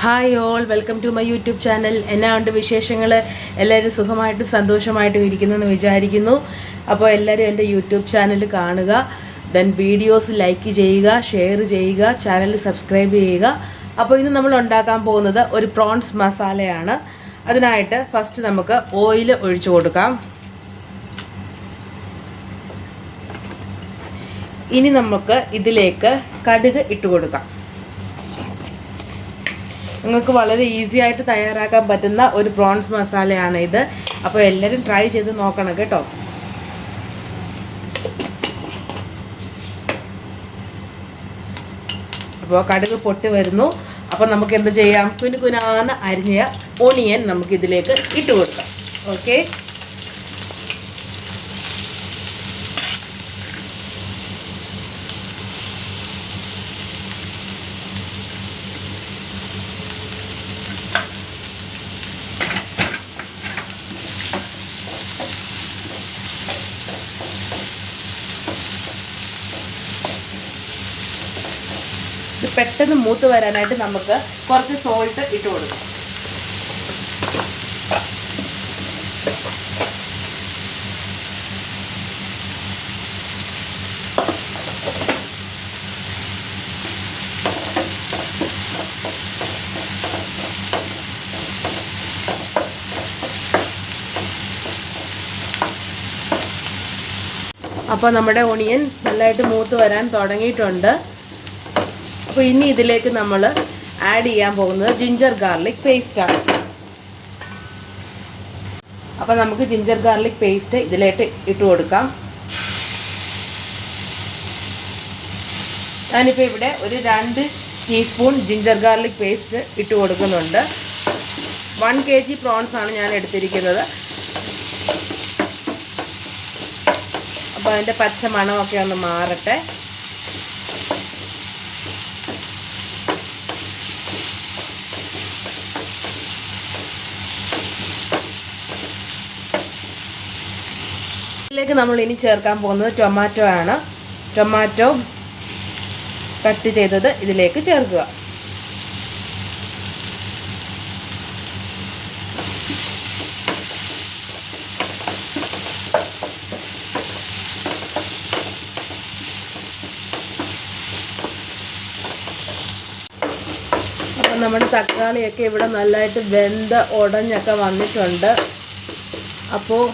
Hi all, welcome to my YouTube channel. എന്നാ ഉണ്ട് വിശേഷങ്ങൾ? എല്ലാവരും സുഖമായിട്ടും സന്തോഷമായിട്ടും ഇരിക്കുന്നെന്ന് വിചാരിക്കുന്നു. അപ്പോൾ എല്ലാവരും എൻ്റെ യൂട്യൂബ് ചാനൽ കാണുക, ദെൻ വീഡിയോസ് ലൈക്ക് ചെയ്യുക, ഷെയർ ചെയ്യുക, ചാനൽ സബ്സ്ക്രൈബ് ചെയ്യുക. അപ്പോൾ ഇന്ന് നമ്മൾ ഉണ്ടാക്കാൻ പോകുന്നത് ഒരു പ്രോൺസ് മസാലയാണ്. അതിനായിട്ട് ഫസ്റ്റ് നമുക്ക് ഓയിൽ ഒഴിച്ചു കൊടുക്കാം. ഇനി നമുക്ക് ഇതിലേക്ക് കടുക് ഇട്ട് കൊടുക്കാം. നിങ്ങൾക്ക് വളരെ ഈസി ആയിട്ട് തയ്യാറാക്കാൻ പറ്റുന്ന ഒരു പ്രോൺസ് മസാലയാണ് ഇത്. അപ്പോൾ എല്ലാവരും ട്രൈ ചെയ്ത് നോക്കണം കേട്ടോ. അപ്പോൾ കടുക് പൊട്ടി വരുന്നു. അപ്പോൾ നമുക്ക് എന്ത് ചെയ്യാം? കുനുകുനാന്ന് അരിഞ്ഞ ഓണിയൻ നമുക്ക് ഇതിലേക്ക് ഇട്ട് കൊടുക്കാം. ഓക്കെ, പെട്ടെന്ന് മൂത്ത് വരാനായിട്ട് നമുക്ക് കുറച്ച് സോൾട്ട് ഇട്ട് കൊടുക്കാം. അപ്പോൾ നമ്മുടെ ഓണിയൻ നല്ലതായിട്ട് മൂത്ത് വരാൻ തുടങ്ങിയിട്ടുണ്ട്. അപ്പോൾ ഇനി ഇതിലേക്ക് നമ്മൾ ആഡ് ചെയ്യാൻ പോകുന്നത് ജിഞ്ചർ ഗാർലിക് പേസ്റ്റാണ്. അപ്പോൾ നമുക്ക് ജിഞ്ചർ ഗാർലിക് പേസ്റ്റ് ഇതിലേക്ക് ഇട്ട് കൊടുക്കാം. ഞാനിപ്പോൾ ഇവിടെ ഒരു 2 ടീസ്പൂൺ ജിഞ്ചർ ഗാർലിക് പേസ്റ്റ് ഇട്ട് കൊടുക്കുന്നുണ്ട്. 1 kg പ്രോൺസ് ആണ് ഞാൻ എടുത്തിരിക്കുന്നത്. അപ്പോൾ അതിൻ്റെ പച്ച മണമൊക്കെ ഒന്ന് മാറട്ടെ. ഇതിലേക്ക് നമ്മൾ ഇനി ചേർക്കാൻ പോകുന്നത് ടൊമാറ്റോ ആണ്. ടൊമാറ്റോ കട്ട് ചെയ്തത് ഇതിലേക്ക് ചേർക്കുക. അപ്പം നമ്മുടെ തക്കാളിയൊക്കെ ഇവിടെ നല്ലതായിട്ട് വെന്ത് ഉടഞ്ഞൊക്കെ വന്നിട്ടുണ്ട്. അപ്പോൾ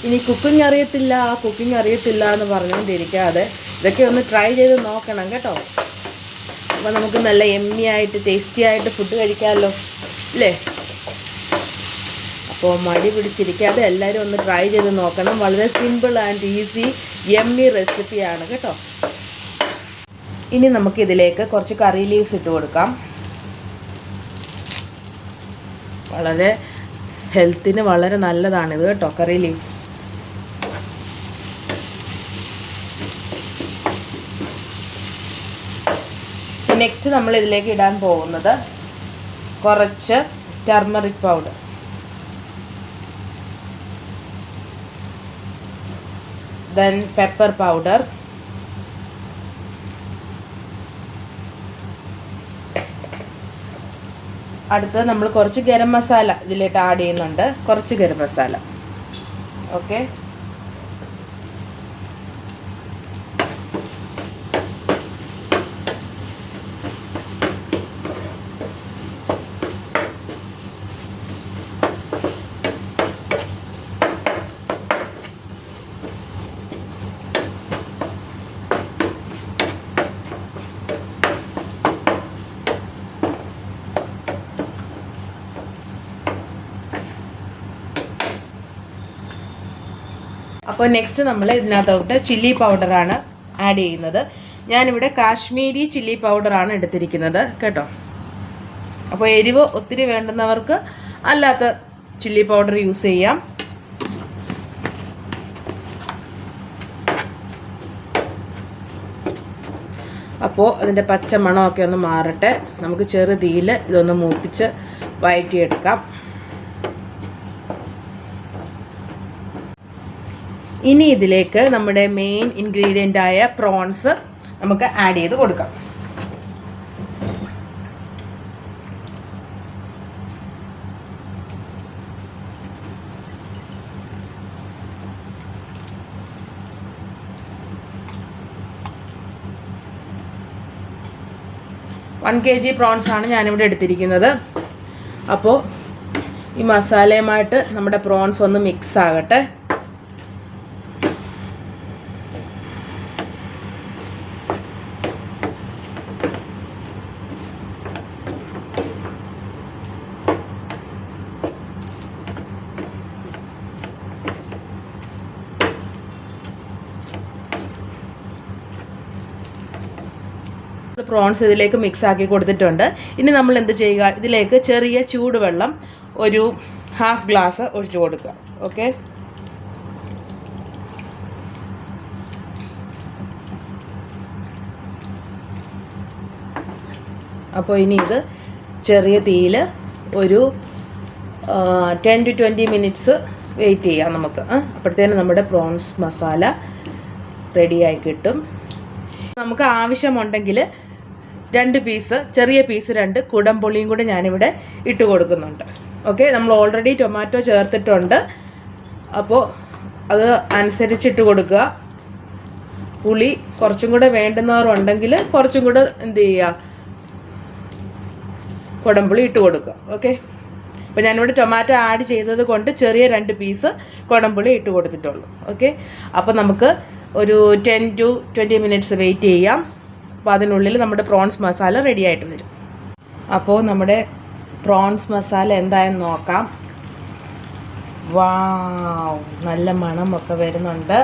ഇനി കുക്കിംഗ് അറിയത്തില്ല എന്ന് പറഞ്ഞുകൊണ്ടിരിക്കാതെ ഇതൊക്കെ ഒന്ന് ട്രൈ ചെയ്ത് നോക്കണം കേട്ടോ. അപ്പോൾ നമുക്ക് നല്ല എമ്മി ആയിട്ട് ടേസ്റ്റി ആയിട്ട് ഫുഡ് കഴിക്കാമല്ലോ അല്ലേ? അപ്പോൾ മടി പിടിച്ചിരിക്കാതെ എല്ലാവരും ഒന്ന് ട്രൈ ചെയ്ത് നോക്കണം. വളരെ സിമ്പിൾ ആൻഡ് ഈസി എമ്മി റെസിപ്പിയാണ് കേട്ടോ. ഇനി നമുക്കിതിലേക്ക് കുറച്ച് കറി ലീവ്സ് ഇട്ട് കൊടുക്കാം. വളരെ ഹെൽത്തിന് വളരെ നല്ലതാണിത് കേട്ടോ, കറി ലീവ്സ്. നെക്സ്റ്റ് നമ്മൾ ഇതിലേക്ക് ഇടാൻ പോകുന്നത് കുറച്ച് turmeric powder, then pepper powder, അടുത്തത് നമ്മൾ കുറച്ച് ഗരം മസാല ഇതിലേക്ക് ആഡ് ചെയ്യുന്നുണ്ട്. കുറച്ച് ഗരം മസാല. ഓക്കെ, അപ്പോൾ നെക്സ്റ്റ് നമ്മൾ ഇതിനകത്തോട്ട് ചില്ലി പൗഡറാണ് ആഡ് ചെയ്യുന്നത്. ഞാനിവിടെ കാശ്മീരി ചില്ലി പൗഡറാണ് എടുത്തിരിക്കുന്നത് കേട്ടോ. അപ്പോൾ എരിവ് ഒത്തിരി വേണ്ടുന്നവർക്ക് അല്ലാത്ത ചില്ലി പൗഡർ യൂസ് ചെയ്യാം. അപ്പോൾ അതിൻ്റെ പച്ച മണമൊക്കെ ഒന്ന് മാറട്ടെ. നമുക്ക് ചെറു തീയിൽ ഇതൊന്ന് മൂപ്പിച്ച് വഴറ്റിയെടുക്കാം. ഇനി ഇതിലേക്ക് നമ്മുടെ മെയിൻ ഇൻഗ്രീഡിയൻ്റ് ആയ പ്രോൺസ് നമുക്ക് ആഡ് ചെയ്ത് കൊടുക്കാം. 1 kg പ്രോൺസാണ് ഞാനിവിടെ എടുത്തിരിക്കുന്നത്. അപ്പോൾ ഈ മസാലയുമായിട്ട് നമ്മുടെ പ്രോൺസ് ഒന്ന് മിക്സ് ആകട്ടെ. പ്രോൺസ് ഇതിലേക്ക് മിക്സ് ആക്കി കൊടുത്തിട്ടുണ്ട്. ഇനി നമ്മൾ എന്ത് ചെയ്യുക, ഇതിലേക്ക് ചെറിയ ചൂടുവെള്ളം ഒരു 1/2 ഗ്ലാസ് ഒഴിച്ചു കൊടുക്കുക. ഓക്കെ, അപ്പോൾ ഇനി ഇത് ചെറിയ തീയിൽ ഒരു 10 to 20 മിനിറ്റ്സ് വെയിറ്റ് ചെയ്യാം നമുക്ക്. അപ്പോഴത്തേനും നമ്മുടെ പ്രോൺസ് മസാല റെഡിയായി കിട്ടും. നമുക്ക് ആവശ്യമുണ്ടെങ്കിൽ 2 പീസ്, ചെറിയ പീസ് 2 കുടംപുളിയും കൂടെ ഞാനിവിടെ ഇട്ട് കൊടുക്കുന്നുണ്ട്. ഓക്കെ, നമ്മൾ ഓൾറെഡി ടൊമാറ്റോ ചേർത്തിട്ടുണ്ട്. അപ്പോൾ അത് അനുസരിച്ചിട്ട് കൊടുക്കുക. പുളി കുറച്ചും കൂടെ വേണ്ടുന്നവരുണ്ടെങ്കിൽ കുറച്ചും കൂടെ എന്ത് ചെയ്യുക, കുടംപുളി ഇട്ട് കൊടുക്കുക. ഓക്കെ, അപ്പോൾ ഞാനിവിടെ ടൊമാറ്റോ ആഡ് ചെയ്തത് കൊണ്ട് ചെറിയ 2 പീസ് കുടംപുളി ഇട്ട് കൊടുത്തിട്ടുള്ളൂ. ഓക്കെ, അപ്പോൾ നമുക്ക് ഒരു 10 to 20 മിനിറ്റ്സ് വെയിറ്റ് ചെയ്യാം. അപ്പോൾ അതിനുള്ളിൽ നമ്മുടെ പ്രോൺസ് മസാല റെഡി ആയിട്ട് വരും. അപ്പോൾ നമ്മുടെ പ്രോൺസ് മസാല എന്തായെന്ന് നോക്കാം. വാവ്, നല്ല മണമൊക്കെ വരുന്നുണ്ട്.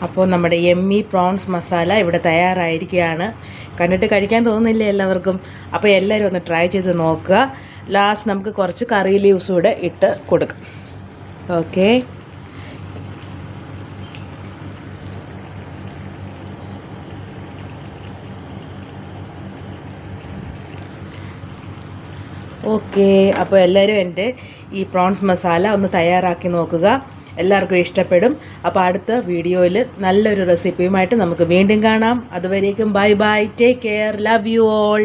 അപ്പോൾ നമ്മുടെ യമ്മി പ്രോൺസ് മസാല ഇവിടെ തയ്യാറായിരിക്കുകയാണ്. കണ്ടിട്ട് കഴിക്കാൻ തോന്നുന്നില്ല എല്ലാവർക്കും. അപ്പോൾ എല്ലാവരും ഒന്ന് ട്രൈ ചെയ്ത് നോക്കുക. ലാസ്റ്റ് നമുക്ക് കുറച്ച് കറി ലീവ്സ് കൂടെ ഇട്ട് കൊടുക്കാം. ഓക്കെ, അപ്പോൾ എല്ലാവരും എൻ്റെ ഈ പ്രോൺസ് മസാല ഒന്ന് തയ്യാറാക്കി നോക്കുക. എല്ലാവർക്കും ഇഷ്ടപ്പെടും. അപ്പോൾ അടുത്ത വീഡിയോയിൽ നല്ലൊരു റെസിപ്പിയുമായിട്ട് നമുക്ക് വീണ്ടും കാണാം. അതുവരേക്കും bye bye, take care, love you all.